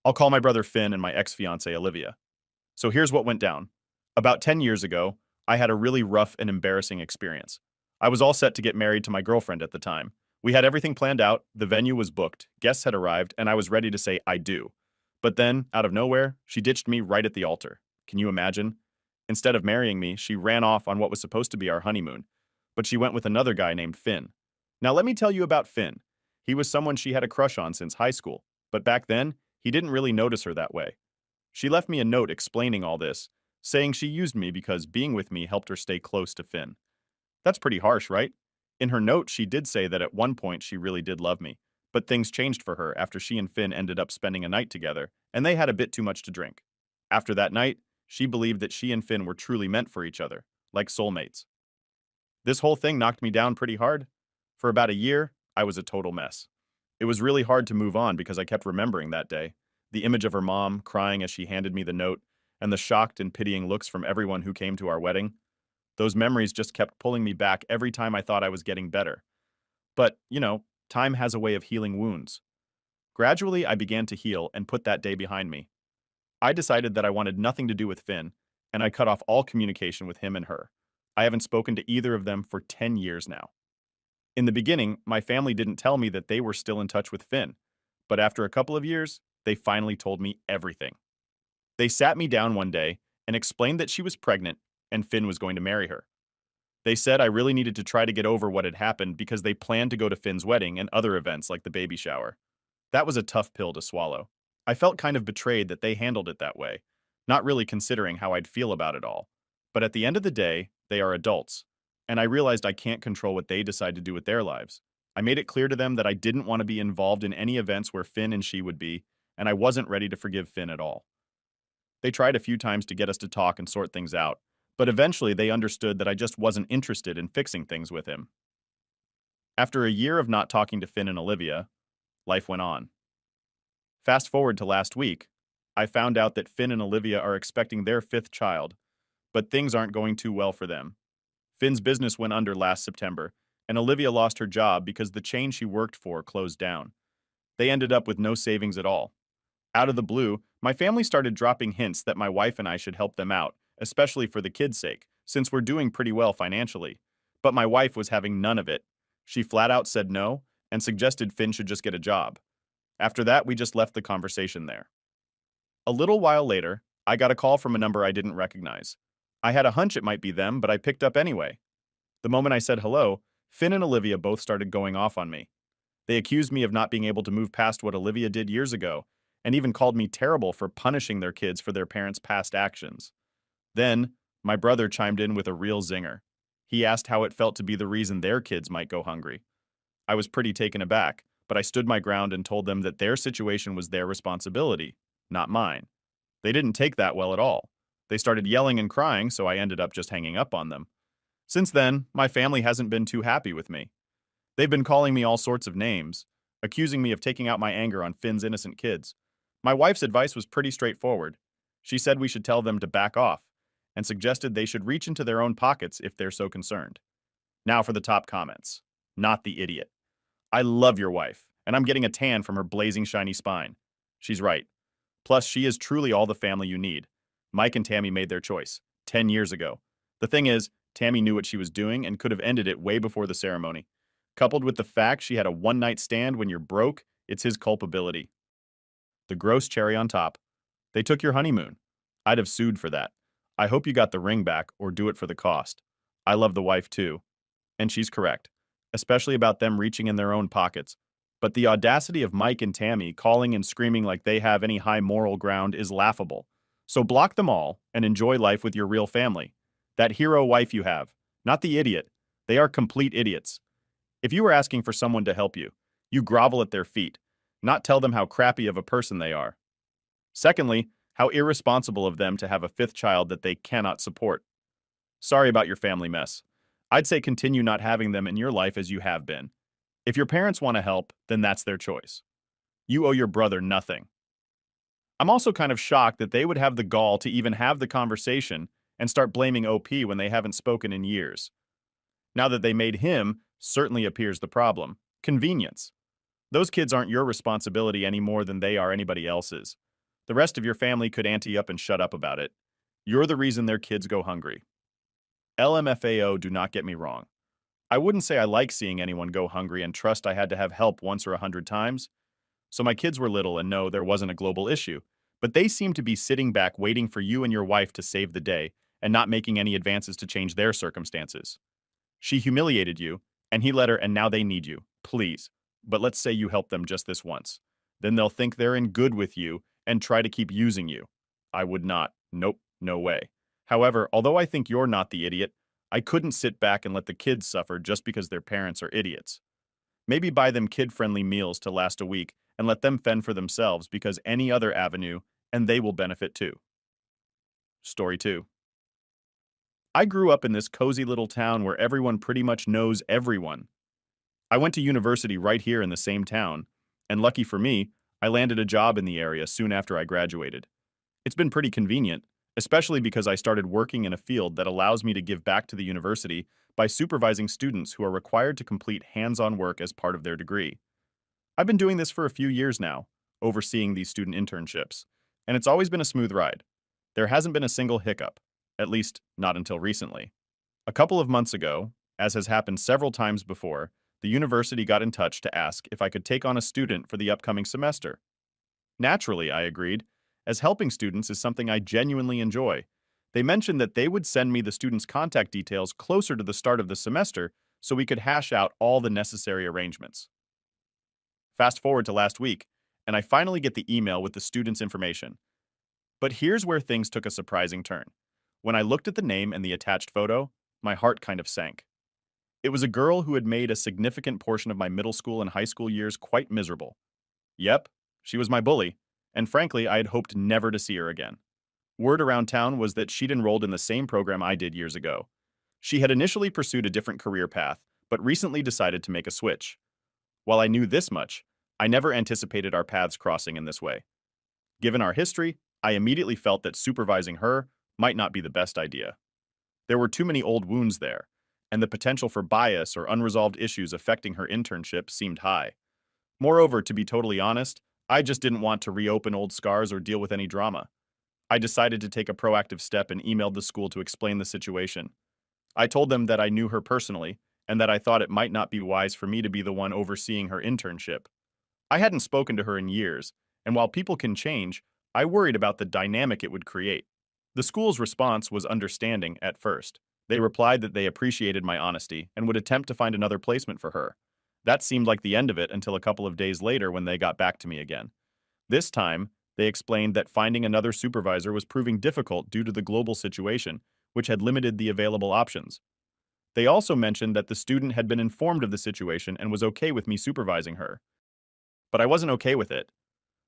I'll call my brother Finn and my ex-fiancée Olivia. So here's what went down. About 10 years ago, I had a really rough and embarrassing experience. I was all set to get married to my girlfriend at the time. We had everything planned out, the venue was booked, guests had arrived, and I was ready to say I do. But then, out of nowhere, she ditched me right at the altar. Can you imagine? Instead of marrying me, she ran off on what was supposed to be our honeymoon. But she went with another guy named Finn. Now let me tell you about Finn. He was someone she had a crush on since high school, but back then, he didn't really notice her that way. She left me a note explaining all this, saying she used me because being with me helped her stay close to Finn. That's pretty harsh, right? In her note, she did say that at one point she really did love me, but things changed for her after she and Finn ended up spending a night together, and they had a bit too much to drink. After that night, she believed that she and Finn were truly meant for each other, like soulmates. This whole thing knocked me down pretty hard. For about a year, I was a total mess. It was really hard to move on because I kept remembering that day. The image of her mom crying as she handed me the note, and the shocked and pitying looks from everyone who came to our wedding. Those memories just kept pulling me back every time I thought I was getting better. But, time has a way of healing wounds. Gradually, I began to heal and put that day behind me. I decided that I wanted nothing to do with Finn, and I cut off all communication with him and her. I haven't spoken to either of them for 10 years now. In the beginning, my family didn't tell me that they were still in touch with Finn, but after a couple of years, they finally told me everything. They sat me down one day and explained that she was pregnant and Finn was going to marry her. They said I really needed to try to get over what had happened because they planned to go to Finn's wedding and other events like the baby shower. That was a tough pill to swallow. I felt kind of betrayed that they handled it that way, not really considering how I'd feel about it all. But at the end of the day, they are adults, and I realized I can't control what they decide to do with their lives. I made it clear to them that I didn't want to be involved in any events where Finn and she would be, and I wasn't ready to forgive Finn at all. They tried a few times to get us to talk and sort things out, but eventually they understood that I just wasn't interested in fixing things with him. After a year of not talking to Finn and Olivia, life went on. Fast forward to last week, I found out that Finn and Olivia are expecting their fifth child, but things aren't going too well for them. Finn's business went under last September, and Olivia lost her job because the chain she worked for closed down. They ended up with no savings at all. Out of the blue, my family started dropping hints that my wife and I should help them out, especially for the kids' sake, since we're doing pretty well financially. But my wife was having none of it. She flat out said no and suggested Finn should just get a job. After that, we just left the conversation there. A little while later, I got a call from a number I didn't recognize. I had a hunch it might be them, but I picked up anyway. The moment I said hello, Finn and Olivia both started going off on me. They accused me of not being able to move past what Olivia did years ago, and even called me terrible for punishing their kids for their parents' past actions. Then, my brother chimed in with a real zinger. He asked how it felt to be the reason their kids might go hungry. I was pretty taken aback, but I stood my ground and told them that their situation was their responsibility, not mine. They didn't take that well at all. They started yelling and crying, so I ended up just hanging up on them. Since then, my family hasn't been too happy with me. They've been calling me all sorts of names, accusing me of taking out my anger on Finn's innocent kids. My wife's advice was pretty straightforward. She said we should tell them to back off, and suggested they should reach into their own pockets if they're so concerned. Now for the top comments. Not the idiot. I love your wife, and I'm getting a tan from her blazing shiny spine. She's right. Plus, she is truly all the family you need. Mike and Tammy made their choice 10 years ago. The thing is, Tammy knew what she was doing and could have ended it way before the ceremony. Coupled with the fact she had a one-night stand when you're broke, it's his culpability. The gross cherry on top. They took your honeymoon. I'd have sued for that. I hope you got the ring back or do it for the cost. I love the wife too. And she's correct, especially about them reaching in their own pockets. But the audacity of Mike and Tammy calling and screaming like they have any high moral ground is laughable. So block them all and enjoy life with your real family. That hero wife you have, not the idiot. They are complete idiots. If you were asking for someone to help you, you grovel at their feet, not tell them how crappy of a person they are. Secondly, how irresponsible of them to have a fifth child that they cannot support. Sorry about your family mess. I'd say continue not having them in your life as you have been. If your parents want to help, then that's their choice. You owe your brother nothing. I'm also kind of shocked that they would have the gall to even have the conversation and start blaming OP when they haven't spoken in years. Now that they made him, certainly appears the problem. Convenience. Those kids aren't your responsibility any more than they are anybody else's. The rest of your family could ante up and shut up about it. You're the reason their kids go hungry. LMFAO, do not get me wrong. I wouldn't say I like seeing anyone go hungry and trust I had to have help once or 100 times. So my kids were little and no, there wasn't a global issue. But they seemed to be sitting back waiting for you and your wife to save the day and not making any advances to change their circumstances. She humiliated you, and he let her, and now they need you. Please. But let's say you help them just this once. Then they'll think they're in good with you and try to keep using you. I would not. Nope, no way. However, although I think you're not the idiot, I couldn't sit back and let the kids suffer just because their parents are idiots. Maybe buy them kid-friendly meals to last a week and let them fend for themselves because any other avenue, and they will benefit too. Story 2. I grew up in this cozy little town where everyone pretty much knows everyone. I went to university right here in the same town, and lucky for me, I landed a job in the area soon after I graduated. It's been pretty convenient, especially because I started working in a field that allows me to give back to the university by supervising students who are required to complete hands-on work as part of their degree. I've been doing this for a few years now, overseeing these student internships, and it's always been a smooth ride. There hasn't been a single hiccup, at least not until recently. A couple of months ago, as has happened several times before, the university got in touch to ask if I could take on a student for the upcoming semester. Naturally, I agreed, as helping students is something I genuinely enjoy. They mentioned that they would send me the student's contact details closer to the start of the semester so we could hash out all the necessary arrangements. Fast forward to last week, and I finally get the email with the student's information. But here's where things took a surprising turn. When I looked at the name and the attached photo, my heart kind of sank. It was a girl who had made a significant portion of my middle school and high school years quite miserable. Yep, she was my bully, and frankly, I had hoped never to see her again. Word around town was that she'd enrolled in the same program I did years ago. She had initially pursued a different career path, but recently decided to make a switch. While I knew this much, I never anticipated our paths crossing in this way. Given our history, I immediately felt that supervising her might not be the best idea. There were too many old wounds there, and the potential for bias or unresolved issues affecting her internship seemed high. Moreover, to be totally honest, I just didn't want to reopen old scars or deal with any drama. I decided to take a proactive step and emailed the school to explain the situation. I told them that I knew her personally and that I thought it might not be wise for me to be the one overseeing her internship. I hadn't spoken to her in years, and while people can change, I worried about the dynamic it would create. The school's response was understanding at first. They replied that they appreciated my honesty and would attempt to find another placement for her. That seemed like the end of it until a couple of days later when they got back to me again. This time, they explained that finding another supervisor was proving difficult due to the global situation, which had limited the available options. They also mentioned that the student had been informed of the situation and was okay with me supervising her. But I wasn't okay with it.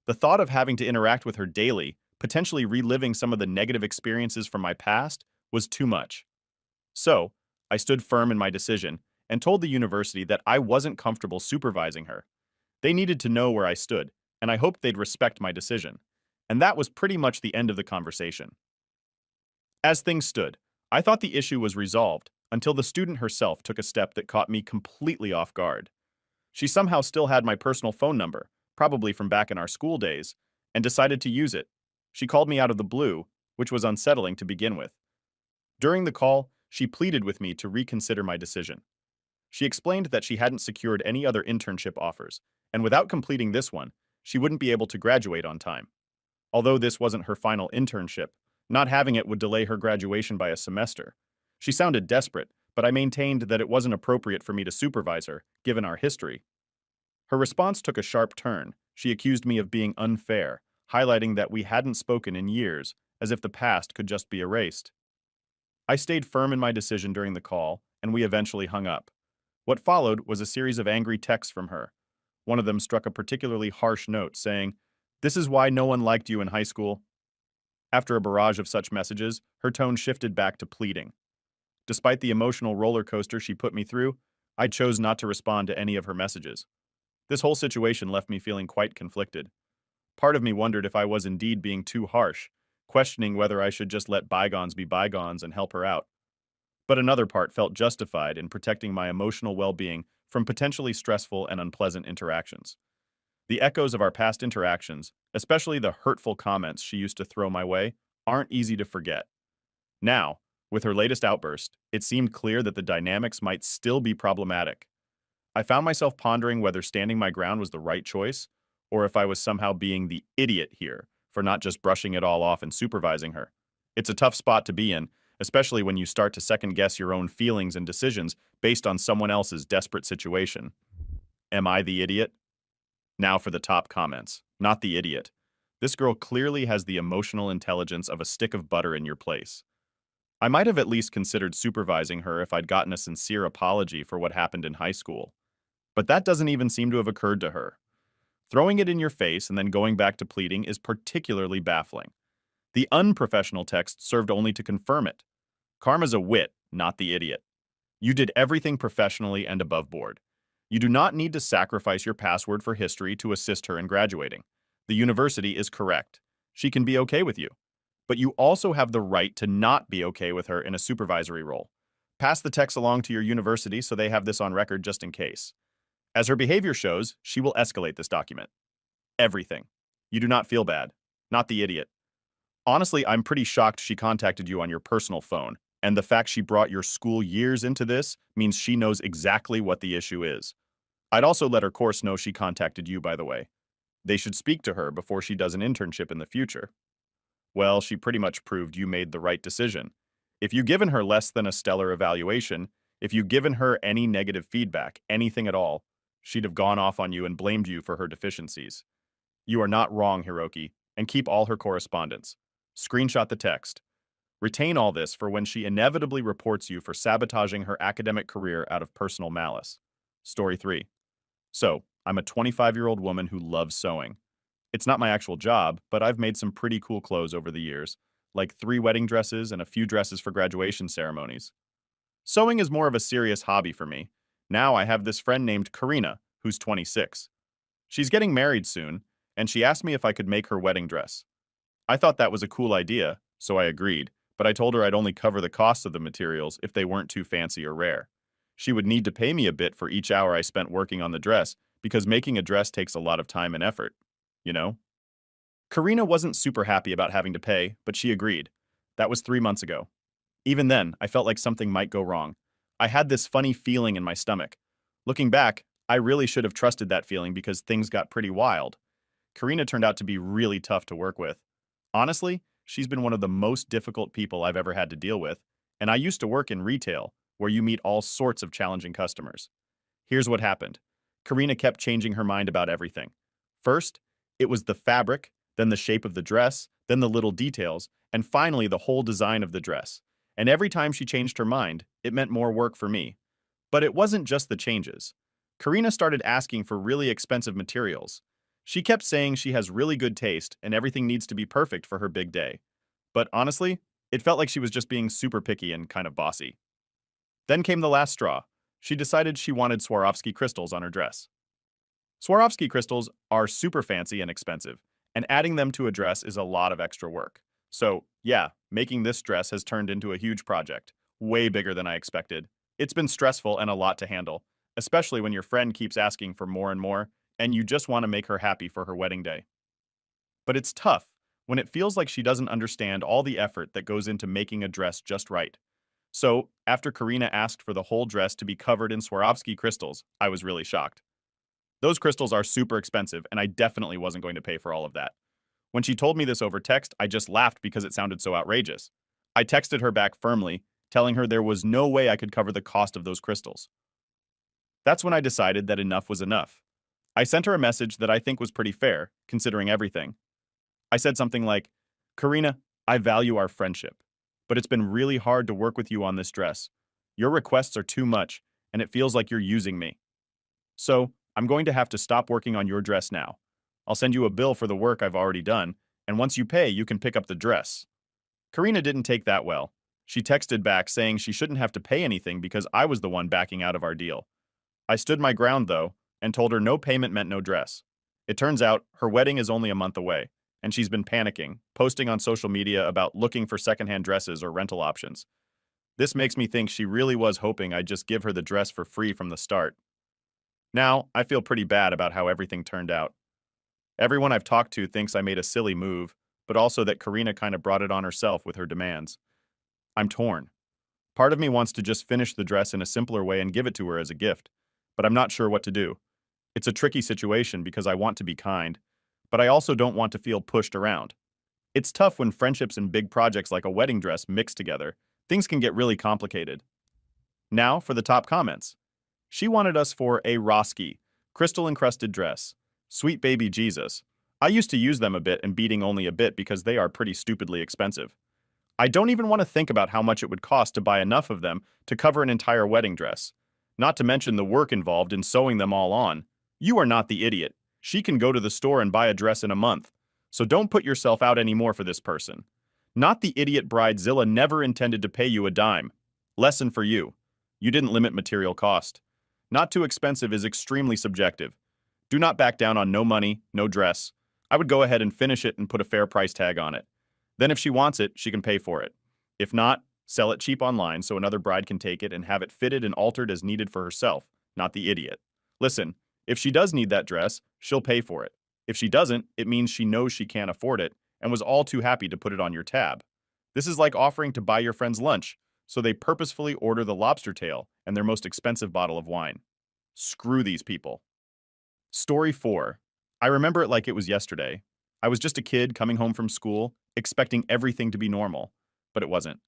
The thought of having to interact with her daily, potentially reliving some of the negative experiences from my past, was too much. So, I stood firm in my decision and told the university that I wasn't comfortable supervising her. They needed to know where I stood, and I hoped they'd respect my decision. And that was pretty much the end of the conversation. As things stood, I thought the issue was resolved until the student herself took a step that caught me completely off guard. She somehow still had my personal phone number, probably from back in our school days, and decided to use it. She called me out of the blue, which was unsettling to begin with. During the call, she pleaded with me to reconsider my decision. She explained that she hadn't secured any other internship offers, and without completing this one, she wouldn't be able to graduate on time. Although this wasn't her final internship, not having it would delay her graduation by a semester. She sounded desperate, but I maintained that it wasn't appropriate for me to supervise her, given our history. Her response took a sharp turn. She accused me of being unfair, highlighting that we hadn't spoken in years, as if the past could just be erased. I stayed firm in my decision during the call, and we eventually hung up. What followed was a series of angry texts from her. One of them struck a particularly harsh note, saying, "This is why no one liked you in high school." After a barrage of such messages, her tone shifted back to pleading. Despite the emotional roller coaster she put me through, I chose not to respond to any of her messages. This whole situation left me feeling quite conflicted. Part of me wondered if I was indeed being too harsh, questioning whether I should just let bygones be bygones and help her out. But another part felt justified in protecting my emotional well-being from potentially stressful and unpleasant interactions. The echoes of our past interactions, especially the hurtful comments she used to throw my way, aren't easy to forget. Now, with her latest outburst, it seemed clear that the dynamics might still be problematic. I found myself pondering whether standing my ground was the right choice, or if I was somehow being the idiot here for not just brushing it all off and supervising her. It's a tough spot to be in, especially when you start to second guess your own feelings and decisions based on someone else's desperate situation. Am I the idiot? Now for the top comments. Not the idiot. This girl clearly has the emotional intelligence of a stick of butter in your place. I might have at least considered supervising her if I'd gotten a sincere apology for what happened in high school. But that doesn't even seem to have occurred to her. Throwing it in your face and then going back to pleading is particularly baffling. The unprofessional text served only to confirm it. Karma's a wit, not the idiot. You did everything professionally and above board. You do not need to sacrifice your password for history to assist her in graduating. The university is correct. She can be okay with you. But you also have the right to not be okay with her in a supervisory role. Pass the text along to your university so they have this on record just in case. As her behavior shows, she will escalate this document. Everything. You do not feel bad. Not the idiot. Honestly, I'm pretty shocked she contacted you on your personal phone, and the fact she brought your school years into this means she knows exactly what the issue is. I'd also let her course know she contacted you, by the way. They should speak to her before she does an internship in the future. Well, she pretty much proved you made the right decision. If you'd given her less than a stellar evaluation, if you'd given her any negative feedback, anything at all, she'd have gone off on you and blamed you for her deficiencies. You are not wrong, Hiroki, and keep all her correspondence. Screenshot the text. Retain all this for when she inevitably reports you for sabotaging her academic career out of personal malice. Story 3. So, I'm a 25-year-old woman who loves sewing. It's not my actual job, but I've made some pretty cool clothes over the years, like 3 wedding dresses and a few dresses for graduation ceremonies. Sewing is more of a serious hobby for me. Now I have this friend named Karina, who's 26. She's getting married soon, and she asked me if I could make her wedding dress. I thought that was a cool idea, so I agreed, but I told her I'd only cover the cost of the materials if they weren't too fancy or rare. She would need to pay me a bit for each hour I spent working on the dress, because making a dress takes a lot of time and effort. You know? Karina wasn't super happy about having to pay, but she agreed. That was 3 months ago. Even then, I felt like something might go wrong. I had this funny feeling in my stomach. Looking back, I really should have trusted that feeling because things got pretty wild. Karina turned out to be really tough to work with. Honestly, she's been one of the most difficult people I've ever had to deal with, and I used to work in retail, where you meet all sorts of challenging customers. Here's what happened. Karina kept changing her mind about everything. First, it was the fabric, then the shape of the dress, then the little details, and finally the whole design of the dress. And every time she changed her mind, it meant more work for me. But it wasn't just the changes. Karina started asking for really expensive materials. She kept saying she has really good taste and everything needs to be perfect for her big day. But honestly, it felt like she was just being super picky and kind of bossy. Then came the last straw. She decided she wanted Swarovski crystals on her dress. Swarovski crystals are super fancy and expensive, and adding them to a dress is a lot of extra work. So, yeah, making this dress has turned into a huge project, way bigger than I expected. It's been stressful and a lot to handle, especially when your friend keeps asking for more and more, and you just want to make her happy for her wedding day. But it's tough when it feels like she doesn't understand all the effort that goes into making a dress just right. So, after Karina asked for the whole dress to be covered in Swarovski crystals, I was really shocked. Those crystals are super expensive, and I definitely wasn't going to pay for all of that. When she told me this over text, I just laughed because it sounded so outrageous. I texted her back firmly, telling her there was no way I could cover the cost of those crystals. That's when I decided that enough was enough. I sent her a message that I think was pretty fair, considering everything. I said something like, Karina, I value our friendship, but it's been really hard to work with you on this dress. Your requests are too much, and it feels like you're using me. So, I'm going to have to stop working on your dress now. I'll send you a bill for the work I've already done, and once you pay, you can pick up the dress. Karina didn't take that well. She texted back saying she shouldn't have to pay anything because I was the one backing out of our deal. I stood my ground, though, and told her no payment meant no dress. It turns out her wedding is only a month away, and she's been panicking, posting on social media about looking for secondhand dresses or rental options. This makes me think she really was hoping I'd just give her the dress for free from the start. Now, I feel pretty bad about how everything turned out. Everyone I've talked to thinks I made a silly move, but also that Karina kind of brought it on herself with her demands. I'm torn. Part of me wants to just finish the dress in a simpler way and give it to her as a gift, but I'm not sure what to do. It's a tricky situation because I want to be kind, but I also don't want to feel pushed around. It's tough when friendships and big projects like a wedding dress mix together. Things can get really complicated. Now for the top comments. She wanted us for a Roski, crystal encrusted dress. Sweet baby Jesus. I used to use them a bit and beating only a bit because they are pretty stupidly expensive. I don't even want to think about how much it would cost to buy enough of them to cover an entire wedding dress. Not to mention the work involved in sewing them all on. You are not the idiot. She can go to the store and buy a dress in a month. So don't put yourself out anymore for this person. Not the idiot Bridezilla never intended to pay you a dime. Lesson for you. You didn't limit material cost. Not too expensive is extremely subjective. Do not back down on no money, no dress. I would go ahead and finish it and put a fair price tag on it. Then if she wants it, she can pay for it. If not, sell it cheap online so another bride can take it and have it fitted and altered as needed for herself, not the idiot. Listen, if she does need that dress, she'll pay for it. If she doesn't, it means she knows she can't afford it and was all too happy to put it on your tab. This is like offering to buy your friends lunch, so they purposefully order the lobster tail and their most expensive bottle of wine. Screw these people. Story 4. I remember it like it was yesterday. I was just a kid coming home from school, expecting everything to be normal, but it wasn't.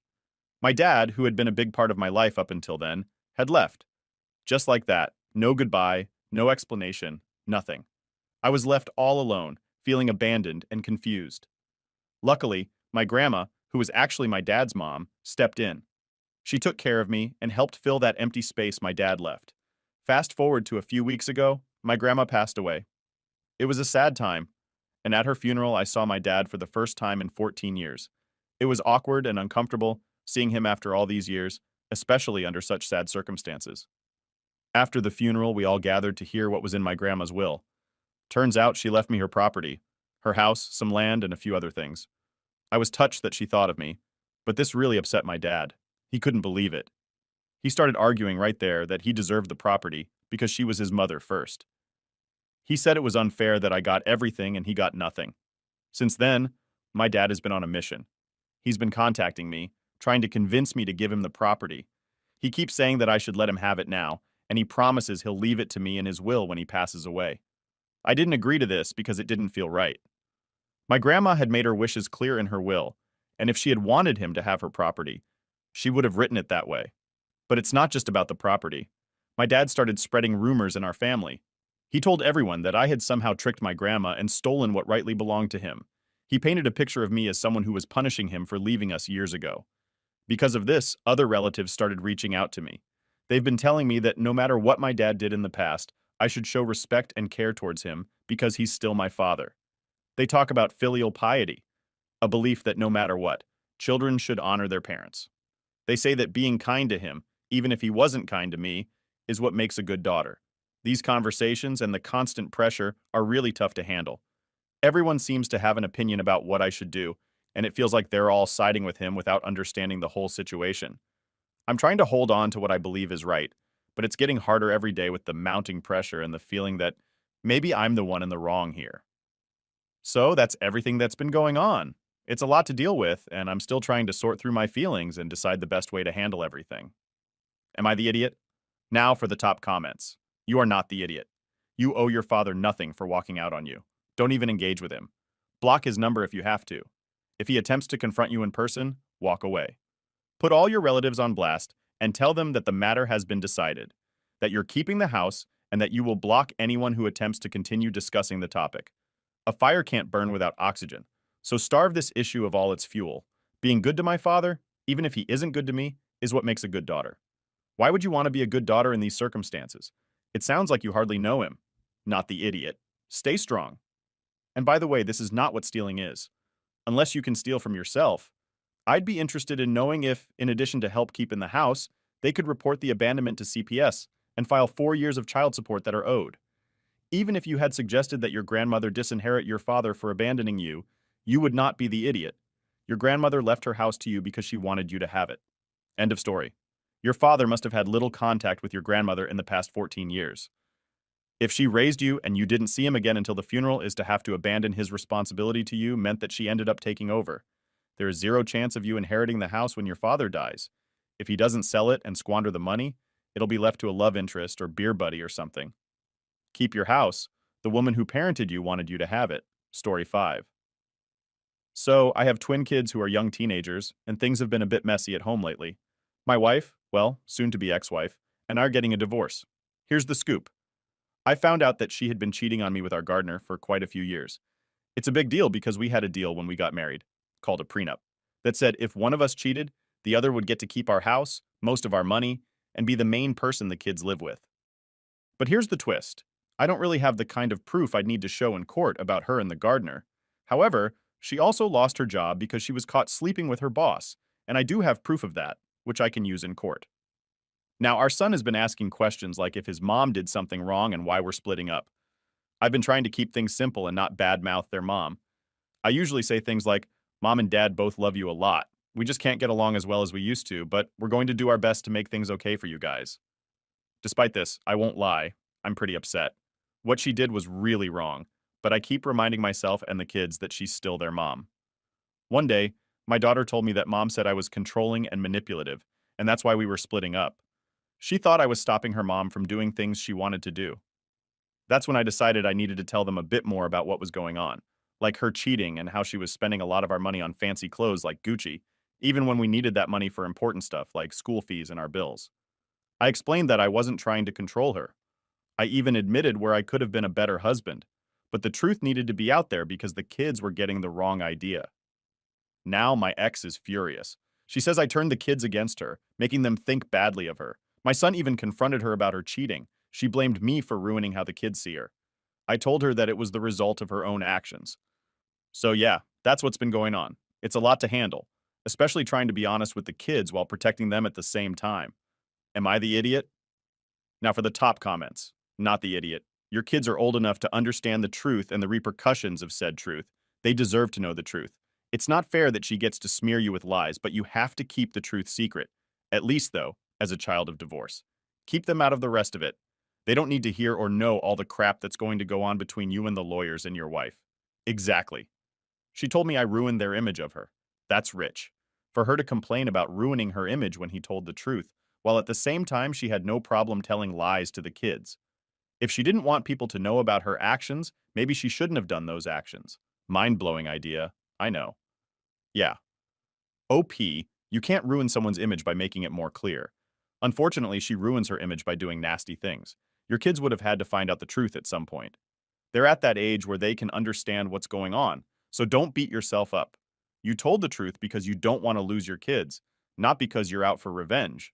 My dad, who had been a big part of my life up until then, had left. Just like that, no goodbye, no explanation, nothing. I was left all alone, feeling abandoned and confused. Luckily, my grandma, who was actually my dad's mom, stepped in. She took care of me and helped fill that empty space my dad left. Fast forward to a few weeks ago, my grandma passed away. It was a sad time, and at her funeral I saw my dad for the first time in 14 years. It was awkward and uncomfortable seeing him after all these years, especially under such sad circumstances. After the funeral, we all gathered to hear what was in my grandma's will. Turns out she left me her property, her house, some land, and a few other things. I was touched that she thought of me, but this really upset my dad. He couldn't believe it. He started arguing right there that he deserved the property because she was his mother first. He said it was unfair that I got everything and he got nothing. Since then, my dad has been on a mission. He's been contacting me, trying to convince me to give him the property. He keeps saying that I should let him have it now, and he promises he'll leave it to me in his will when he passes away. I didn't agree to this because it didn't feel right. My grandma had made her wishes clear in her will, and if she had wanted him to have her property, she would have written it that way. But it's not just about the property. My dad started spreading rumors in our family. He told everyone that I had somehow tricked my grandma and stolen what rightly belonged to him. He painted a picture of me as someone who was punishing him for leaving us years ago. Because of this, other relatives started reaching out to me. They've been telling me that no matter what my dad did in the past, I should show respect and care towards him because he's still my father. They talk about filial piety, a belief that no matter what, children should honor their parents. They say that being kind to him, even if he wasn't kind to me, is what makes a good daughter. These conversations and the constant pressure are really tough to handle. Everyone seems to have an opinion about what I should do, and it feels like they're all siding with him without understanding the whole situation. I'm trying to hold on to what I believe is right, but it's getting harder every day with the mounting pressure and the feeling that maybe I'm the one in the wrong here. So that's everything that's been going on. It's a lot to deal with, and I'm still trying to sort through my feelings and decide the best way to handle everything. Am I the idiot? Now for the top comments. You are not the idiot. You owe your father nothing for walking out on you. Don't even engage with him. Block his number if you have to. If he attempts to confront you in person, walk away. Put all your relatives on blast and tell them that the matter has been decided, that you're keeping the house, and that you will block anyone who attempts to continue discussing the topic. A fire can't burn without oxygen, so starve this issue of all its fuel. Being good to my father, even if he isn't good to me, is what makes a good daughter. Why would you want to be a good daughter in these circumstances? It sounds like you hardly know him. Not the idiot. Stay strong. And by the way, this is not what stealing is. Unless you can steal from yourself, I'd be interested in knowing if, in addition to help keep in the house, they could report the abandonment to CPS and file 4 years of child support that are owed. Even if you had suggested that your grandmother disinherit your father for abandoning you, you would not be the idiot. Your grandmother left her house to you because she wanted you to have it. End of story. Your father must have had little contact with your grandmother in the past 14 years. If she raised you and you didn't see him again until the funeral, is to have to abandon his responsibility to you meant that she ended up taking over. There is zero chance of you inheriting the house when your father dies. If he doesn't sell it and squander the money, it'll be left to a love interest or beer buddy or something. Keep your house. The woman who parented you wanted you to have it. Story 5. So, I have twin kids who are young teenagers, and things have been a bit messy at home lately. My wife, well, soon to be ex wife, and I are getting a divorce. Here's the scoop. I found out that she had been cheating on me with our gardener for quite a few years. It's a big deal because we had a deal when we got married, called a prenup, that said if one of us cheated, the other would get to keep our house, most of our money, and be the main person the kids live with. But here's the twist. I don't really have the kind of proof I'd need to show in court about her and the gardener. However, she also lost her job because she was caught sleeping with her boss, and I do have proof of that, which I can use in court. Now, our son has been asking questions like if his mom did something wrong and why we're splitting up. I've been trying to keep things simple and not badmouth their mom. I usually say things like, Mom and Dad both love you a lot. We just can't get along as well as we used to, but we're going to do our best to make things okay for you guys. Despite this, I won't lie, I'm pretty upset. What she did was really wrong, but I keep reminding myself and the kids that she's still their mom. One day, my daughter told me that Mom said I was controlling and manipulative, and that's why we were splitting up. She thought I was stopping her mom from doing things she wanted to do. That's when I decided I needed to tell them a bit more about what was going on, like her cheating and how she was spending a lot of our money on fancy clothes like Gucci, even when we needed that money for important stuff like school fees and our bills. I explained that I wasn't trying to control her. I even admitted where I could have been a better husband, but the truth needed to be out there because the kids were getting the wrong idea. Now my ex is furious. She says I turned the kids against her, making them think badly of her. My son even confronted her about her cheating. She blamed me for ruining how the kids see her. I told her that it was the result of her own actions. So yeah, that's what's been going on. It's a lot to handle, especially trying to be honest with the kids while protecting them at the same time. Am I the idiot? Now for the top comments. Not the idiot. Your kids are old enough to understand the truth and the repercussions of said truth. They deserve to know the truth. It's not fair that she gets to smear you with lies, but you have to keep the truth secret. At least, though, as a child of divorce. Keep them out of the rest of it. They don't need to hear or know all the crap that's going to go on between you and the lawyers and your wife. Exactly. She told me I ruined their image of her. That's rich. For her to complain about ruining her image when he told the truth, while at the same time she had no problem telling lies to the kids. If she didn't want people to know about her actions, maybe she shouldn't have done those actions. Mind-blowing idea, I know. Yeah. OP, you can't ruin someone's image by making it more clear. Unfortunately, she ruins her image by doing nasty things. Your kids would have had to find out the truth at some point. They're at that age where they can understand what's going on, so don't beat yourself up. You told the truth because you don't want to lose your kids, not because you're out for revenge.